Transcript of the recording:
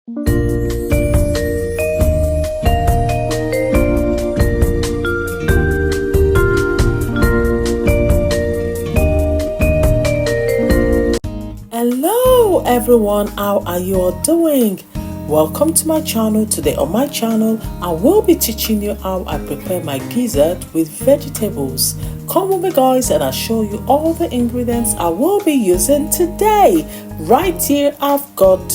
Hello everyone, how are you all doing? Welcome to my channel. Today on my channel I will be teaching you how I prepare my gizzard with vegetables. Come with me guys and I'll show you all the ingredients I will be using today. Right here I've got